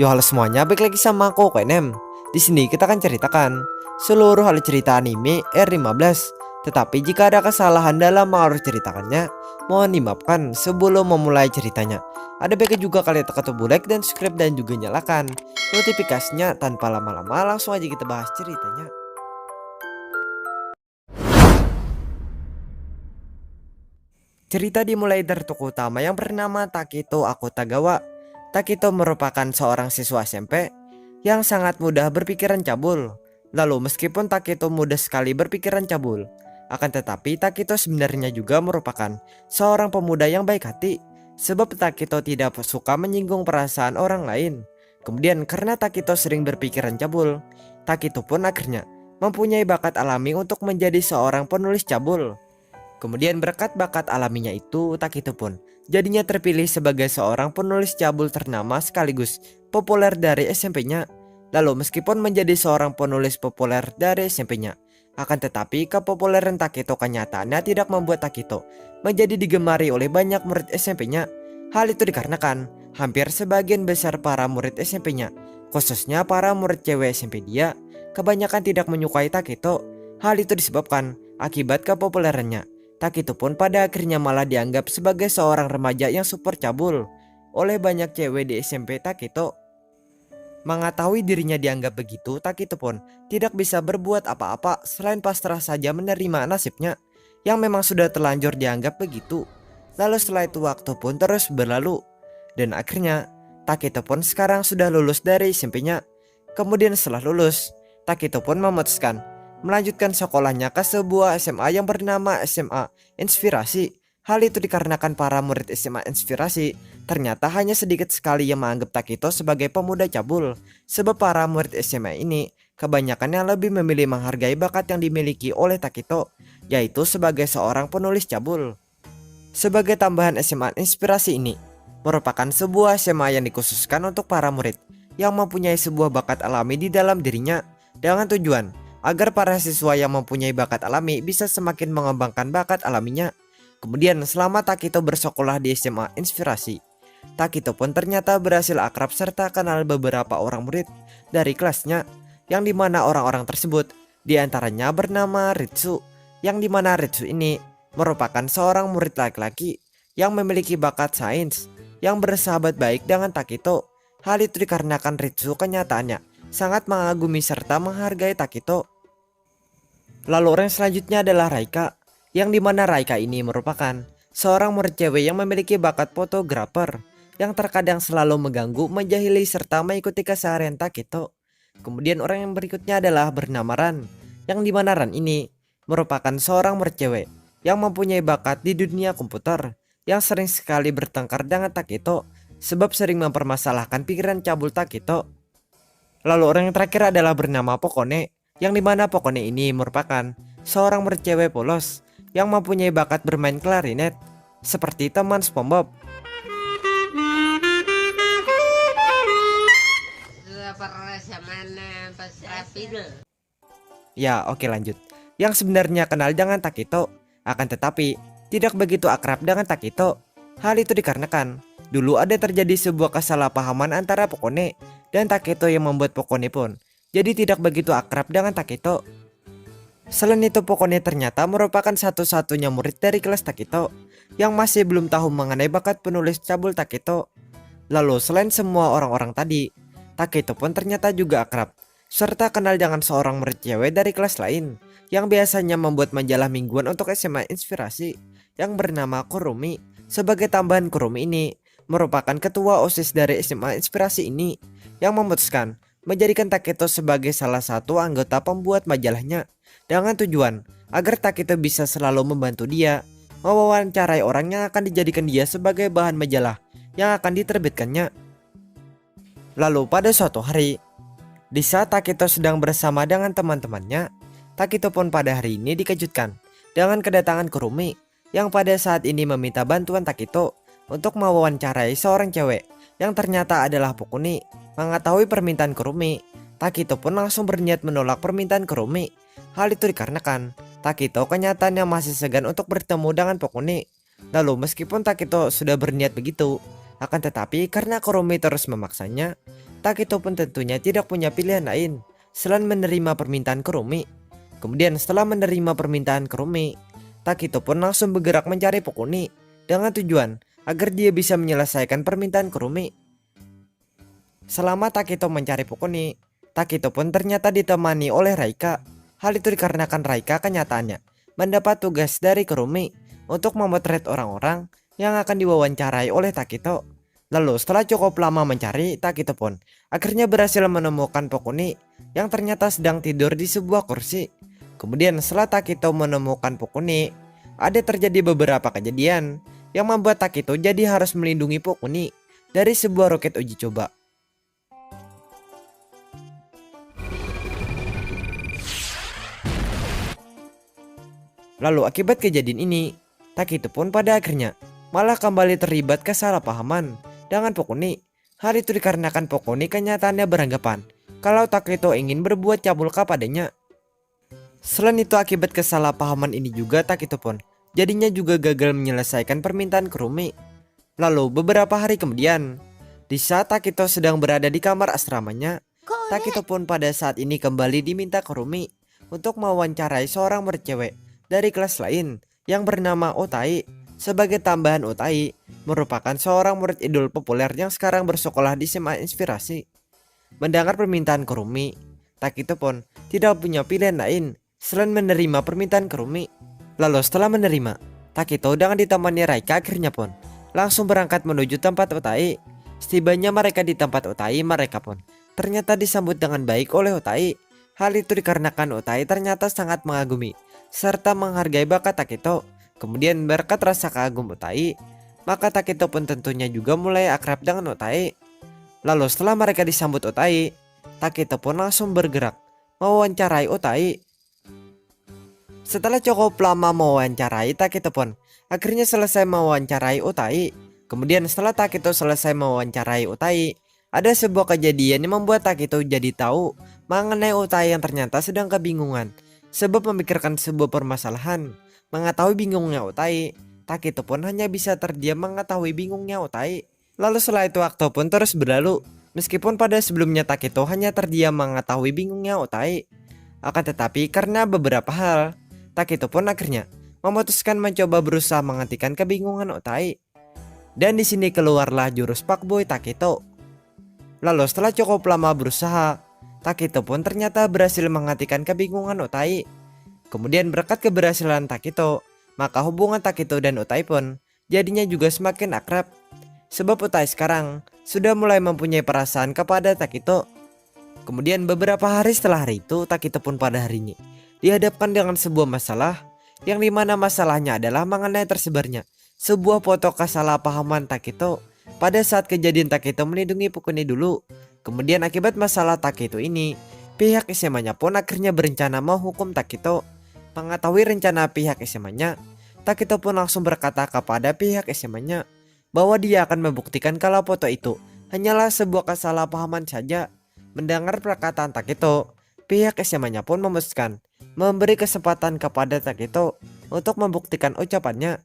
Yo halo semuanya, balik lagi sama aku KNM. Di sini kita akan ceritakan seluruh hal cerita anime R15. Tetapi jika ada kesalahan dalam mengarut ceritakannya, mohon dimaafkan sebelum memulai ceritanya. Ada baiknya juga kalian tekan tombol like dan subscribe dan juga nyalakan notifikasinya. Tanpa lama-lama langsung aja kita bahas ceritanya. Cerita dimulai dari tokoh utama yang bernama Takito Akutagawa. Takito merupakan seorang siswa SMP yang sangat mudah berpikiran cabul. Lalu meskipun Takito mudah sekali berpikiran cabul, akan tetapi Takito sebenarnya juga merupakan seorang pemuda yang baik hati. Sebab Takito tidak suka menyinggung perasaan orang lain. Kemudian karena Takito sering berpikiran cabul, Takito pun akhirnya mempunyai bakat alami untuk menjadi seorang penulis cabul. Kemudian berkat bakat alaminya itu, Takito pun jadinya terpilih sebagai seorang penulis cabul ternama sekaligus populer dari SMP-nya. Lalu meskipun menjadi seorang penulis populer dari SMP-nya, akan tetapi kepopuleran Takito kenyataannya tidak membuat Takito menjadi digemari oleh banyak murid SMP-nya. Hal itu dikarenakan hampir sebagian besar para murid SMP-nya, khususnya para murid cewek SMP dia, kebanyakan tidak menyukai Takito. Hal itu disebabkan akibat kepopulerannya. Takito pun pada akhirnya malah dianggap sebagai seorang remaja yang super cabul oleh banyak cewek di SMP Takito. Mengetahui dirinya dianggap begitu, Takito pun tidak bisa berbuat apa-apa selain pasrah saja menerima nasibnya yang memang sudah terlanjur dianggap begitu. Lalu setelah itu waktu pun terus berlalu dan akhirnya Takito pun sekarang sudah lulus dari SMP-nya. Kemudian setelah lulus, Takito pun memutuskan melanjutkan sekolahnya ke sebuah SMA yang bernama SMA Inspirasi. Hal itu dikarenakan para murid SMA Inspirasi ternyata hanya sedikit sekali yang menganggap Takito sebagai pemuda cabul. Sebab para murid SMA ini kebanyakannya lebih memilih menghargai bakat yang dimiliki oleh Takito, yaitu sebagai seorang penulis cabul. Sebagai tambahan, SMA Inspirasi ini merupakan sebuah SMA yang dikhususkan untuk para murid yang mempunyai sebuah bakat alami di dalam dirinya, dengan tujuan agar para siswa yang mempunyai bakat alami bisa semakin mengembangkan bakat alaminya. Kemudian selama Takito bersekolah di SMA Inspirasi, Takito pun ternyata berhasil akrab serta kenal beberapa orang murid dari kelasnya, yang dimana orang-orang tersebut diantaranya bernama Ritsu, yang dimana Ritsu ini merupakan seorang murid laki-laki yang memiliki bakat sains yang bersahabat baik dengan Takito. Hal itu dikarenakan Ritsu kenyataannya sangat mengagumi serta menghargai Takito. Lalu orang selanjutnya adalah Raika, yang dimana Raika ini merupakan seorang murid cewek yang memiliki bakat fotografer yang terkadang selalu mengganggu, menjahili serta mengikuti keseharian Takito. Kemudian orang yang berikutnya adalah bernama Ran, yang dimana Ran ini merupakan seorang murid cewek yang mempunyai bakat di dunia komputer yang sering sekali bertengkar dengan Takito sebab sering mempermasalahkan pikiran cabul Takito. Lalu orang yang terakhir adalah bernama Pokone, yang dimana Pokone ini merupakan seorang murid cewek polos yang mempunyai bakat bermain klarinet seperti teman SpongeBob. Ya oke lanjut. Yang sebenarnya kenal dengan Takito, akan tetapi tidak begitu akrab dengan Takito. Hal itu dikarenakan dulu ada terjadi sebuah kesalahpahaman antara Pokone dan Takito yang membuat Pokone pun jadi tidak begitu akrab dengan Takito. Selain itu Pokone ternyata merupakan satu-satunya murid dari kelas Takito yang masih belum tahu mengenai bakat penulis cabul Takito. Lalu selain semua orang-orang tadi, Takito pun ternyata juga akrab serta kenal dengan seorang murid cewek dari kelas lain yang biasanya membuat majalah mingguan untuk SMA Inspirasi yang bernama Kurumi. Sebagai tambahan, Kurumi ini merupakan ketua OSIS dari SMA Inspirasi ini yang memutuskan menjadikan Takito sebagai salah satu anggota pembuat majalahnya dengan tujuan agar Takito bisa selalu membantu dia mewawancarai orang yang akan dijadikan dia sebagai bahan majalah yang akan diterbitkannya. Lalu pada suatu hari, di saat Takito sedang bersama dengan teman-temannya, Takito pun pada hari ini dikejutkan dengan kedatangan Kurumi yang pada saat ini meminta bantuan Takito untuk mewawancarai seorang cewek yang ternyata adalah Pokone. Mengetahui permintaan Kurumi, Takito pun langsung berniat menolak permintaan Kurumi. Hal itu dikarenakan Takito kenyataannya masih segan untuk bertemu dengan Pokone. Lalu meskipun Takito sudah berniat begitu, akan tetapi karena Kurumi terus memaksanya, Takito pun tentunya tidak punya pilihan lain selain menerima permintaan Kurumi. Kemudian setelah menerima permintaan Kurumi, Takito pun langsung bergerak mencari Pokuni dengan tujuan agar dia bisa menyelesaikan permintaan Kurumi. Selama Takito mencari Pokuni, Takito pun ternyata ditemani oleh Raika. Hal itu dikarenakan Raika kenyataannya mendapat tugas dari Kurumi untuk memotret orang-orang yang akan diwawancarai oleh Takito. Lalu setelah cukup lama mencari, Takito pun akhirnya berhasil menemukan Pokuni yang ternyata sedang tidur di sebuah kursi. Kemudian setelah Takito menemukan Pokuni, ada terjadi beberapa kejadian yang membuat Takito jadi harus melindungi Pokuni dari sebuah roket uji coba. Lalu akibat kejadian ini, Takito pun pada akhirnya malah kembali terlibat kesalahpahaman dengan Pokuni. Hal itu dikarenakan Pokuni kenyataannya beranggapan kalau Takito ingin berbuat cabul kepadanya. Selain itu akibat kesalahpahaman ini juga Takito pun jadinya juga gagal menyelesaikan permintaan Kurumi. Lalu beberapa hari kemudian, di saat Takito sedang berada di kamar asramanya, Takito pun pada saat ini kembali diminta Kurumi untuk mewawancarai seorang murid cewek dari kelas lain yang bernama Otai. Sebagai tambahan, Otai merupakan seorang murid idol populer yang sekarang bersekolah di SMA Inspirasi. Mendengar permintaan Kurumi, Takito pun tidak punya pilihan lain selain menerima permintaan Kurumi. Lalu setelah menerima, Takito dengan ditemani Raika akhirnya pun langsung berangkat menuju tempat Otai. Setibanya mereka di tempat Otai, mereka pun ternyata disambut dengan baik oleh Otai. Hal itu dikarenakan Otai ternyata sangat mengagumi serta menghargai bakat Takito. Kemudian berkat rasa kagum Otai, maka Takito pun tentunya juga mulai akrab dengan Otai. Lalu setelah mereka disambut Otai, Takito pun langsung bergerak mewawancarai Otai. Setelah cukup lama mewawancarai, Takito pun akhirnya selesai mewawancarai Otai. Kemudian setelah Takito selesai mewawancarai Otai, ada sebuah kejadian yang membuat Takito jadi tahu mengenai Otai yang ternyata sedang kebingungan sebab memikirkan sebuah permasalahan. Mengetahui bingungnya Otai, Takito pun hanya bisa terdiam mengetahui bingungnya Otai. Lalu setelah itu waktu pun terus berlalu. Meskipun pada sebelumnya Takito hanya terdiam mengetahui bingungnya Otai, akan tetapi karena beberapa hal, Takito pun akhirnya memutuskan mencoba berusaha menghentikan kebingungan Otai. Dan di sini keluarlah jurus Fuckboy Takito. Lalu setelah cukup lama berusaha, Takito pun ternyata berhasil menghentikan kebingungan Otai. Kemudian berkat keberhasilan Takito, maka hubungan Takito dan Otai pun jadinya juga semakin akrab. Sebab Otai sekarang sudah mulai mempunyai perasaan kepada Takito. Kemudian beberapa hari setelah hari itu, Takito pun pada hari ini dihadapkan dengan sebuah masalah, yang dimana masalahnya adalah mengenai tersebarnya sebuah foto kesalahpahaman Takito pada saat kejadian Takito melindungi Pokuni dulu. Kemudian akibat masalah Takito ini, pihak SMA-nya pun akhirnya berencana menghukum Takito. Mengetahui rencana pihak SMA-nya, Takito pun langsung berkata kepada pihak SMA-nya bahwa dia akan membuktikan kalau foto itu hanyalah sebuah kesalahpahaman saja. Mendengar perkataan Takito, pihak SMA-nya pun memutuskan memberi kesempatan kepada Takito untuk membuktikan ucapannya.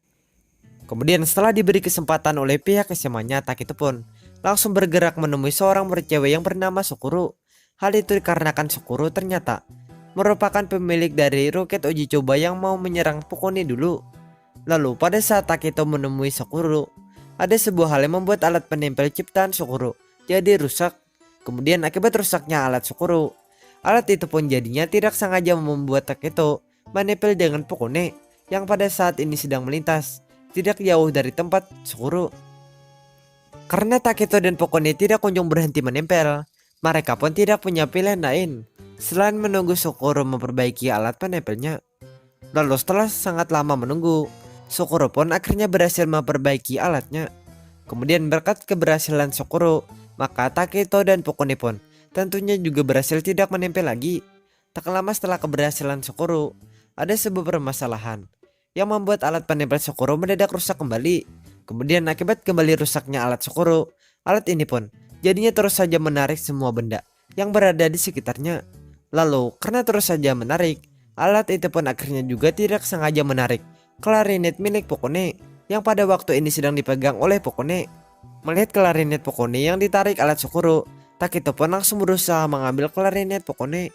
Kemudian setelah diberi kesempatan oleh pihak SMA-nya, Takito pun langsung bergerak menemui seorang murid cewek yang bernama Sukuru. Hal itu dikarenakan Sukuru ternyata merupakan pemilik dari roket uji coba yang mau menyerang Pokuni dulu. Lalu pada saat Takito menemui Sukuru, ada sebuah hal yang membuat alat penempel ciptaan Sukuru jadi rusak. Kemudian akibat rusaknya alat Sukuru, alat itu pun jadinya tidak sengaja membuat Takito menempel dengan Pokuni yang pada saat ini sedang melintas tidak jauh dari tempat Sukuru. Karena Takito dan Pokuni tidak kunjung berhenti menempel, mereka pun tidak punya pilihan lain selain menunggu Sukuru memperbaiki alat penempelnya. Lalu setelah sangat lama menunggu, Sukuru pun akhirnya berhasil memperbaiki alatnya. Kemudian berkat keberhasilan Sukuru, maka Takito dan Pokuni pun tentunya juga berhasil tidak menempel lagi. Tak lama setelah keberhasilan Sukuru, ada sebuah permasalahan yang membuat alat penempel Sukuru mendadak rusak kembali. Kemudian akibat kembali rusaknya alat Sukuru, alat ini pun jadinya terus saja menarik semua benda yang berada di sekitarnya. Lalu karena terus saja menarik, alat itu pun akhirnya juga tidak sengaja menarik klarinet milik Pokuni yang pada waktu ini sedang dipegang oleh Pokuni. Melihat klarinet Pokuni yang ditarik alat Sukuru, Takito pun langsung berusaha mengambil klarinet Pokone.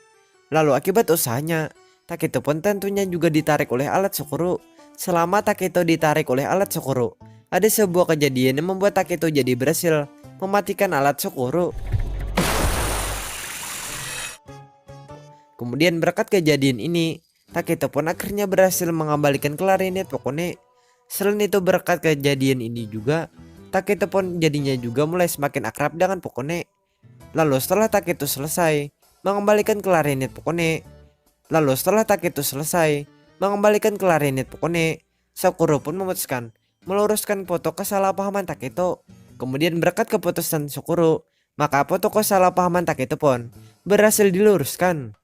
Lalu akibat usahanya, Takito pun tentunya juga ditarik oleh alat Sukuru. Selama Takito ditarik oleh alat Sukuru, ada sebuah kejadian yang membuat Takito jadi berhasil mematikan alat Sukuru. Kemudian berkat kejadian ini, Takito pun akhirnya berhasil mengembalikan klarinet Pokone. Selain itu berkat kejadian ini juga, Takito pun jadinya juga mulai semakin akrab dengan Pokone. Lalu setelah Takito selesai mengembalikan klarinet Pokone, Sakura pun memutuskan meluruskan foto kesalahpahaman Takito. Kemudian berkat keputusan Sakura, maka foto kesalahpahaman Takito pun berhasil diluruskan.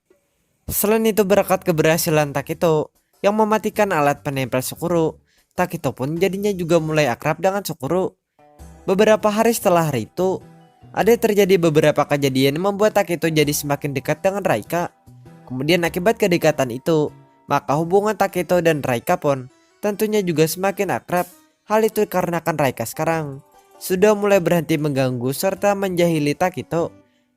Selain itu berkat keberhasilan Takito yang mematikan alat penempel Sakura, Takito pun jadinya juga mulai akrab dengan Sakura. Beberapa hari setelah hari itu, ada terjadi beberapa kejadian yang membuat Takito jadi semakin dekat dengan Raika. Kemudian akibat kedekatan itu, maka hubungan Takito dan Raika pun tentunya juga semakin akrab. Hal itu karena Raika sekarang sudah mulai berhenti mengganggu serta menjahili Takito.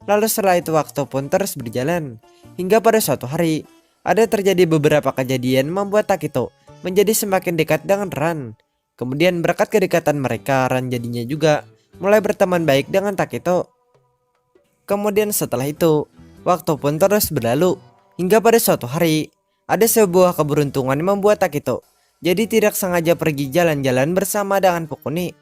Lalu setelah itu waktu pun terus berjalan. Hingga pada suatu hari, ada terjadi beberapa kejadian membuat Takito menjadi semakin dekat dengan Ran. Kemudian berkat kedekatan mereka, Ran jadinya juga mulai berteman baik dengan Takito. Kemudian setelah itu, waktu pun terus berlalu. Hingga pada suatu hari, ada sebuah keberuntungan yang membuat Takito jadi tidak sengaja pergi jalan-jalan bersama dengan Pokone.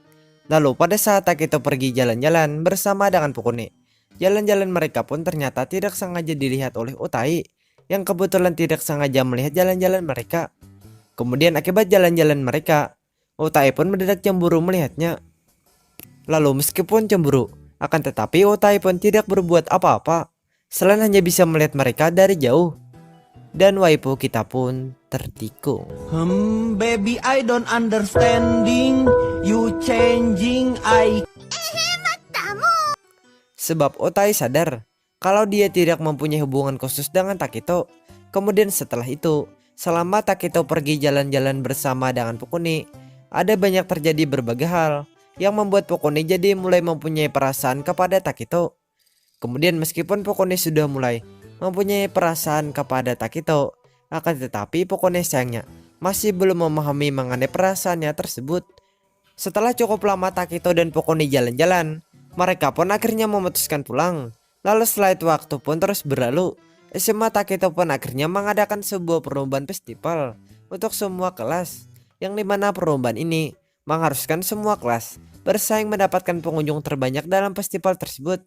Lalu pada saat Takito pergi jalan-jalan bersama dengan Pokone, jalan-jalan mereka pun ternyata tidak sengaja dilihat oleh Otai, yang kebetulan tidak sengaja melihat jalan-jalan mereka. Kemudian akibat jalan-jalan mereka, Otai pun mendadak cemburu melihatnya. Lalu meskipun cemburu, akan tetapi Otai pun tidak berbuat apa-apa, selain hanya bisa melihat mereka dari jauh. Dan waifu kita pun tertikung. Baby, I don't understanding you changing I. Sebab Otai sadar kalau dia tidak mempunyai hubungan khusus dengan Takito. Kemudian setelah itu, selama Takito pergi jalan-jalan bersama dengan Pokone, ada banyak terjadi berbagai hal yang membuat Pokone jadi mulai mempunyai perasaan kepada Takito. Kemudian meskipun Pokone sudah mulai mempunyai perasaan kepada Takito, akan tetapi Pokone sayangnya masih belum memahami mengenai perasaannya tersebut. Setelah cukup lama Takito dan Pokone jalan-jalan, mereka pun akhirnya memutuskan pulang. Lalu setelah itu waktu pun terus berlalu. SMA Takito pun akhirnya mengadakan sebuah perlombaan festival untuk semua kelas, yang dimana perlombaan ini mengharuskan semua kelas bersaing mendapatkan pengunjung terbanyak dalam festival tersebut,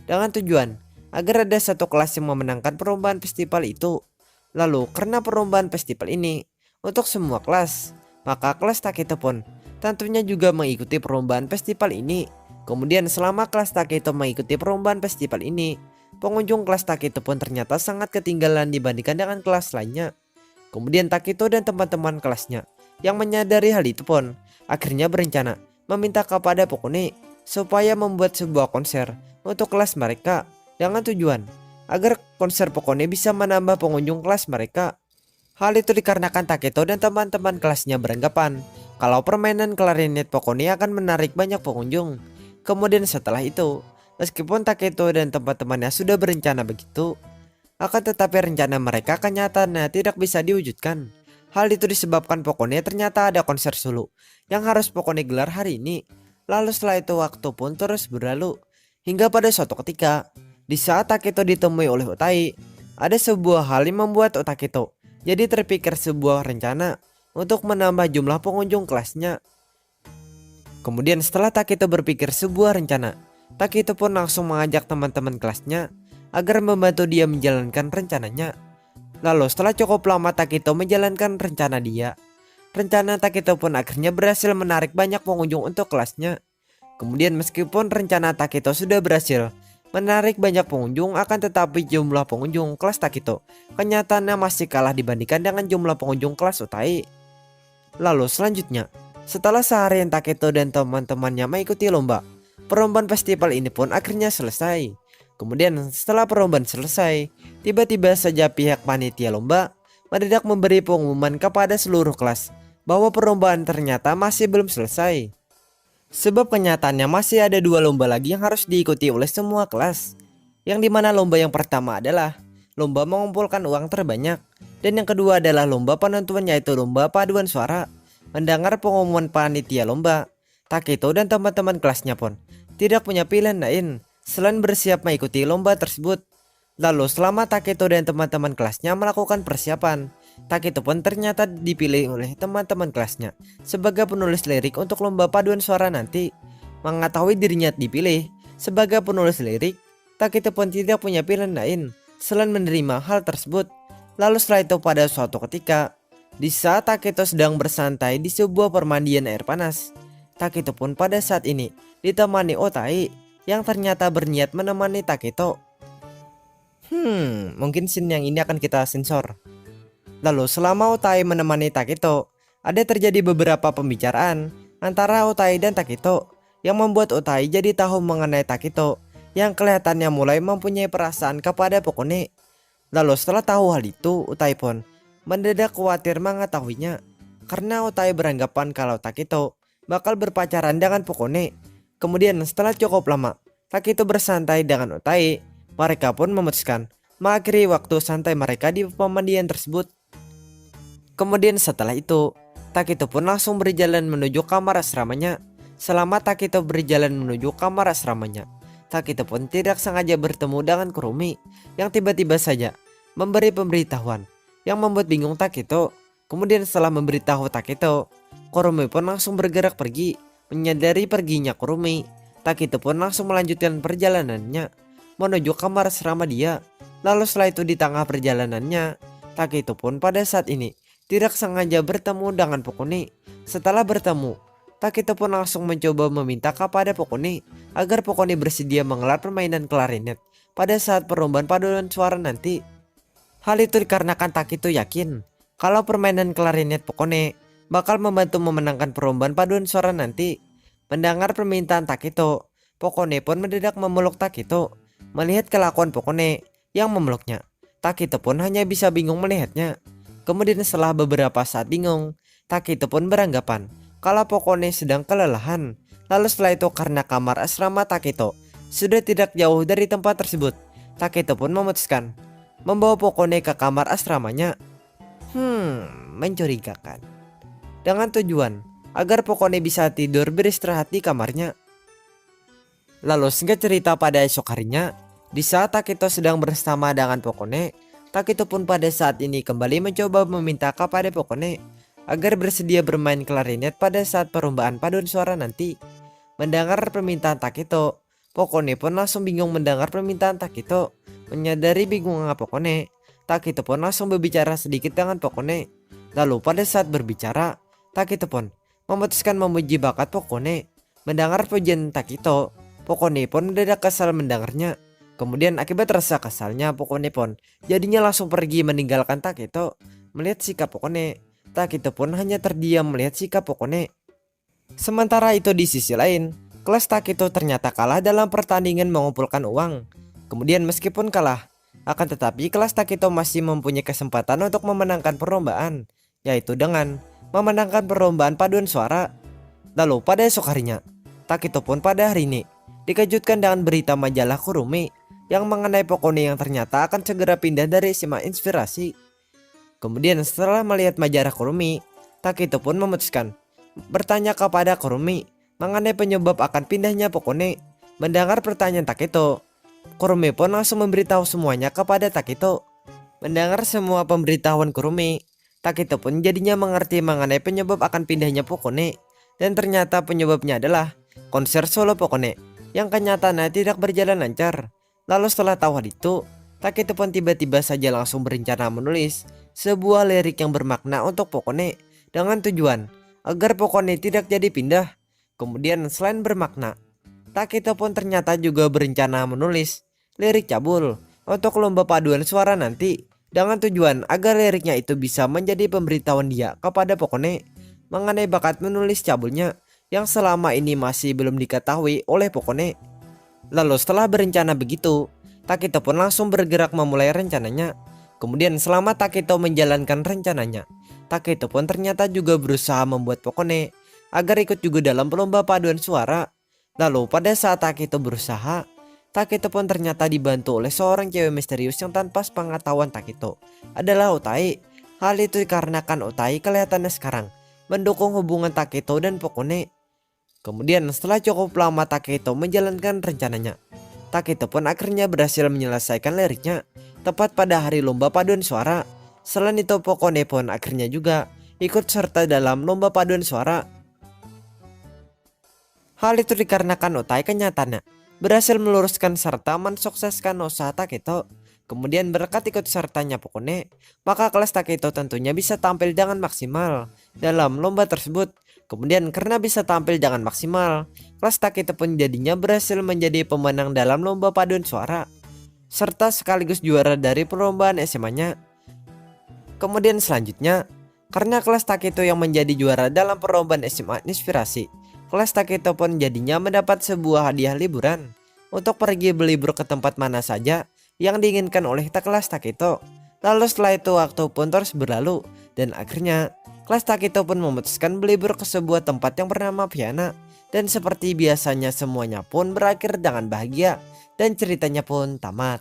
dengan tujuan agar ada satu kelas yang memenangkan perlombaan festival itu. Lalu karena perlombaan festival ini untuk semua kelas, maka kelas Takito pun tentunya juga mengikuti perlombaan festival ini. Kemudian selama kelas Takito mengikuti perlombaan festival ini, pengunjung kelas Takito pun ternyata sangat ketinggalan dibandingkan dengan kelas lainnya. Kemudian Takito dan teman-teman kelasnya yang menyadari hal itu pun akhirnya berencana meminta kepada Pokone supaya membuat sebuah konser untuk kelas mereka, dengan tujuan agar konser Pokone bisa menambah pengunjung kelas mereka. Hal itu dikarenakan Takito dan teman-teman kelasnya beranggapan kalau permainan klarinet Pokone akan menarik banyak pengunjung. Kemudian setelah itu, meskipun Takito dan teman-temannya sudah berencana begitu, akan tetapi rencana mereka kenyataannya tidak bisa diwujudkan. Hal itu disebabkan Pokone ternyata ada konser solo yang harus Pokone gelar hari ini. Lalu setelah itu waktu pun terus berlalu. Hingga pada suatu ketika, di saat Takito ditemui oleh Otai, ada sebuah hal yang membuat Takito jadi terpikir sebuah rencana untuk menambah jumlah pengunjung kelasnya. Kemudian setelah Takito berpikir sebuah rencana, Takito pun langsung mengajak teman-teman kelasnya agar membantu dia menjalankan rencananya. Lalu setelah cukup lama Takito menjalankan rencana Takito pun akhirnya berhasil menarik banyak pengunjung untuk kelasnya. Kemudian meskipun rencana Takito sudah berhasil menarik banyak pengunjung, akan tetapi jumlah pengunjung kelas Takito kenyataannya masih kalah dibandingkan dengan jumlah pengunjung kelas Otai. Lalu selanjutnya, setelah seharian Takito dan teman-temannya mengikuti lomba, perlombaan festival ini pun akhirnya selesai. Kemudian setelah perlombaan selesai, tiba-tiba saja pihak panitia lomba mendadak memberi pengumuman kepada seluruh kelas bahwa perlombaan ternyata masih belum selesai. Sebab kenyataannya masih ada 2 lomba lagi yang harus diikuti oleh semua kelas. Yang dimana lomba yang pertama adalah lomba mengumpulkan uang terbanyak. Dan yang kedua adalah lomba penentuan, yaitu lomba paduan suara. Mendengar pengumuman panitia lomba, Taketo dan teman-teman kelasnya pun tidak punya pilihan lain selain bersiap mengikuti lomba tersebut. Lalu selama Taketo dan teman-teman kelasnya melakukan persiapan, Taketo pun ternyata dipilih oleh teman-teman kelasnya sebagai penulis lirik untuk lomba paduan suara nanti. Mengetahui dirinya dipilih sebagai penulis lirik, Taketo pun tidak punya pilihan lain selain menerima hal tersebut. Lalu setelah itu pada suatu ketika, di saat Taketo sedang bersantai di sebuah permandian air panas, Taketo pun pada saat ini ditemani Otai yang ternyata berniat menemani Taketo. Mungkin scene yang ini akan kita sensor. Lalu selama Otai menemani Taketo, ada terjadi beberapa pembicaraan antara Otai dan Taketo yang membuat Otai jadi tahu mengenai Taketo yang kelihatannya mulai mempunyai perasaan kepada Pokone. Lalu setelah tahu hal itu, Otai pun mendadak khawatir mengetahuinya karena Otai beranggapan kalau Taketo bakal berpacaran dengan Pokone. Kemudian setelah cukup lama Taketo bersantai dengan Otai, mereka pun memutuskan mengakhiri waktu santai mereka di pemandian tersebut. Kemudian setelah itu, Taketo pun langsung berjalan menuju kamar asramanya. Selama Taketo berjalan menuju kamar asramanya, Taketo pun tidak sengaja bertemu dengan Kurumi yang tiba-tiba saja memberi pemberitahuan yang membuat bingung Taketo. Kemudian setelah memberitahu Taketo, Kurumi pun langsung bergerak pergi. Menyadari perginya Kurumi, Taketo pun langsung melanjutkan perjalanannya menuju kamar asrama dia. Lalu setelah itu di tengah perjalanannya, Taketo pun pada saat ini tidak sengaja bertemu dengan Pokone. Setelah bertemu, Taketo pun langsung mencoba meminta kepada Pokone agar Pokone bersedia menggelar permainan klarinet pada saat perlombaan paduan suara nanti. Hal itu dikarenakan Taketo yakin kalau permainan klarinet Pokone bakal membantu memenangkan perlombaan paduan suara nanti. Mendengar permintaan Taketo, Pokone pun mendadak memeluk Taketo. Melihat kelakuan Pokone yang memeluknya, Taketo pun hanya bisa bingung melihatnya. Kemudian setelah beberapa saat bingung, Taketo pun beranggapan kalau Pokone sedang kelelahan. Lalu setelah itu karena kamar asrama Taketo sudah tidak jauh dari tempat tersebut, Taketo pun memutuskan membawa Pokone ke kamar asramanya. Mencurigakan. Dengan tujuan agar Pokone bisa tidur beristirahat di kamarnya. Lalu singkat cerita pada esok harinya, di saat Taketo sedang bersama dengan Pokone, Taketo pun pada saat ini kembali mencoba meminta kepada Pokone agar bersedia bermain klarinet pada saat perlombaan paduan suara nanti. Mendengar permintaan Taketo, Pokone pun langsung bingung mendengar permintaan Taketo. Menyadari bingungnya Pokone, Taketo pun langsung berbicara sedikit dengan Pokone. Lalu pada saat berbicara, Taketo pun memutuskan memuji bakat Pokone. Mendengar pujian Taketo, Pokone pun mendadak kesal mendengarnya. Kemudian akibat rasa kesalnya, Pokone pun jadinya langsung pergi meninggalkan Taketo. Melihat sikap Pokone, Taketo pun hanya terdiam melihat sikap Pokone. Sementara itu di sisi lain, kelas Taketo ternyata kalah dalam pertandingan mengumpulkan uang. Kemudian meskipun kalah, akan tetapi kelas Taketo masih mempunyai kesempatan untuk memenangkan perlombaan, yaitu dengan memenangkan perlombaan paduan suara. Lalu pada esok harinya, Taketo pun pada hari ini dikejutkan dengan berita majalah Kurumi yang mengenai Pokone yang ternyata akan segera pindah dari SMA Inspirasi. Kemudian setelah melihat majalah Kurumi, Taketo pun memutuskan bertanya kepada Kurumi mengenai penyebab akan pindahnya Pokone. Mendengar pertanyaan Taketo, Kurumi pun langsung memberitahu semuanya kepada Taketo. Mendengar semua pemberitahuan Kurumi, Taketo pun jadinya mengerti mengenai penyebab akan pindahnya Pokone. Dan ternyata penyebabnya adalah konser solo Pokone yang kenyataannya tidak berjalan lancar. Lalu setelah tahu hal itu, Taketo pun tiba-tiba saja langsung berencana menulis sebuah lirik yang bermakna untuk Pokone dengan tujuan agar Pokone tidak jadi pindah. Kemudian selain bermakna, Taketo pun ternyata juga berencana menulis lirik cabul untuk lomba paduan suara nanti dengan tujuan agar liriknya itu bisa menjadi pemberitahuan dia kepada Pokone mengenai bakat menulis cabulnya yang selama ini masih belum diketahui oleh Pokone. Lalu setelah berencana begitu, Taketo pun langsung bergerak memulai rencananya. Kemudian selama Taketo menjalankan rencananya, Taketo pun ternyata juga berusaha membuat Pokone agar ikut juga dalam lomba paduan suara. Lalu pada saat Taketo berusaha, Taketo pun ternyata dibantu oleh seorang cewek misterius yang tanpa sepengetahuan Taketo adalah Otai. Hal itu dikarenakan Otai kelihatannya sekarang mendukung hubungan Taketo dan Pokone. Kemudian setelah cukup lama Taketo menjalankan rencananya, Taketo pun akhirnya berhasil menyelesaikan liriknya tepat pada hari lomba paduan suara. Selain itu Pokone pun akhirnya juga ikut serta dalam lomba paduan suara. Hal itu dikarenakan Otai kenyataannya berhasil meluruskan serta mensukseskan usaha Taketo. Kemudian berkat ikut sertanya Pokone, maka kelas Taketo tentunya bisa tampil dengan maksimal dalam lomba tersebut. Kemudian karena bisa tampil dengan maksimal, kelas Taketo pun jadinya berhasil menjadi pemenang dalam lomba paduan suara, serta sekaligus juara dari perlombaan SMA-nya. Kemudian selanjutnya, karena kelas Taketo yang menjadi juara dalam perlombaan SMA Inspirasi, kelas Taketo pun jadinya mendapat sebuah hadiah liburan untuk pergi berlibur ke tempat mana saja yang diinginkan oleh kelas Taketo. Lalu setelah itu waktu pun terus berlalu dan akhirnya kelas Taketo pun memutuskan berlibur ke sebuah tempat yang bernama Viana. Dan seperti biasanya semuanya pun berakhir dengan bahagia dan ceritanya pun tamat.